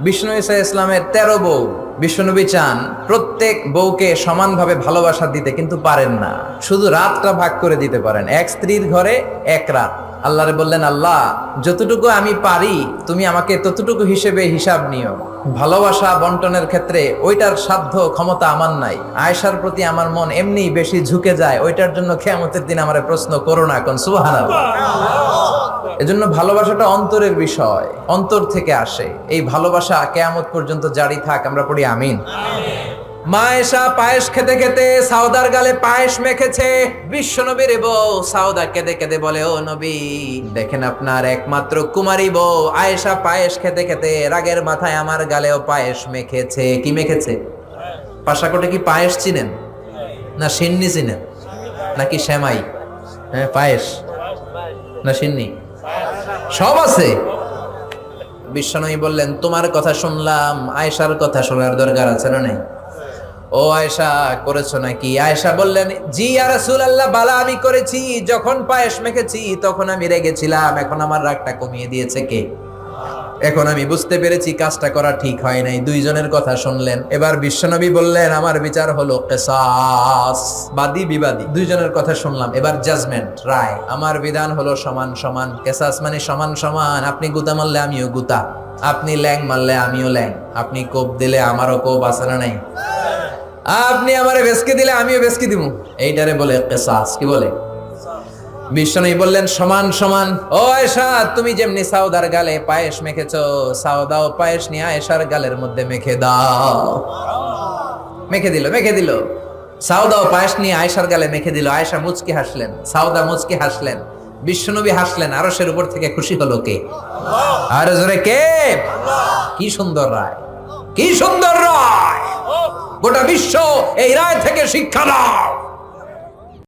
বিষ্ণু ঈসা ইসলামের 13 বউ। বিশ্বনবী চান প্রত্যেক বউকে সমানভাবে ভালোবাসা দিতে, কিন্তু পারেন না। শুধু রাতটা ভাগ করে দিতে পারেন, এক স্ত্রীর ঘরে এক রাত। আল্লাহরে বললেন, আল্লাহ যতটুকু আমি পারি তুমি আমাকে ততটুকু হিসেবে হিসাব নিও। ভালোবাসা বন্টনের ক্ষেত্রে ওইটার সাধ্য ক্ষমতা আমার নাই। আয়েশার প্রতি আমার মন এমনি বেশি ঝুঁকে যায়, ওইটার জন্য কিয়ামতের দিন আমারে প্রশ্ন করো না, কোন সুবহানাল্লাহ। এজন্য ভালোবাসাটা অন্তরের বিষয়, অন্তর থেকে আসে। এই ভালোবাসা কিয়ামত পর্যন্ত জারি থাক, আমরা পড়ি আমিন। মা আয়েশা পায়েস খেতে খেতে সাউদার গালে পায়েস মেখেছে। বিশ্বনবীর বউ সাউদা কেঁদে কেঁদে বলে, ও নবী দেখেন আপনার একমাত্র কুমারী বউ আয়েশা পায়েস খেতে খেতে রাগের মাথায় আমার গালেও পায়েস মেখেছে। কি মেখেছে? পাশাকোটে কি পায়েস চিনেন? না সিন্নি চিনেন? নাকি সেমাই? হ্যাঁ পায়েস না সিন্নি, সব আছে। বিশ্বনবী বললেন, তোমার কথা শুনলাম, আয়েশার কথা শোনার দরকার আছে না নাই? ও আয়েশা করেছো নাকি? আয়েশা বললেন, জি ইয়া রাসূলুল্লাহ, বালা আমি করেছি। যখন পায়েস মেখেছি তখন আমি রেগেছিলাম, এখন আমার রাগটা কমিয়ে দিয়েছে কে? এখন আমি বুঝতে পেরেছি কাজটা করা ঠিক হয় নাই। দুইজনের কথা শুনলেন। এবার বিশ্বনবী বললেন, আমার বিচার হলো কিসাস, বাদী বিবাদী দুইজনের কথা শুনলাম, এবার জাজমেন্ট, রায়। আমার বিধান হলো সমান সমান। কিসাস মানে সমান সমান। আপনি গুতা মারলে আমিও গুতা, আপনি ল্যাং মারলে আমিও ল্যাং, আপনি কোপ দিলে আমারও কোপ, আছে না নাই? আপনি আমারে বেসকে দিলে আমিও বেসকে দিব, এইটারে বলে কিসাস। কি বলে? বিশ্বনবী বললেন, সমান সমান। ও আয়েশা, তুমি যেমনি সাউদার গালে পায়েস মেখেছো, সাউদাও পায়েস নিয়ে আয়েশার গালের মধ্যে মেখে দাও। মেখে দিল, মেখে দিল। সাউদাও পায়েস নিয়ে আয়েশার গালে মেখে দিল। আয়েশা মুচকি হাসলেন, সাউদা মুচকি হাসলেন, বিশ্বনবী হাসলেন। আরশের উপর থেকে খুশি হলো কে? আর জোরে কে? কি সুন্দর রায়, কি সুন্দর রায়! গোটা বিশ্ব এই রায় থেকে শিক্ষা নাও।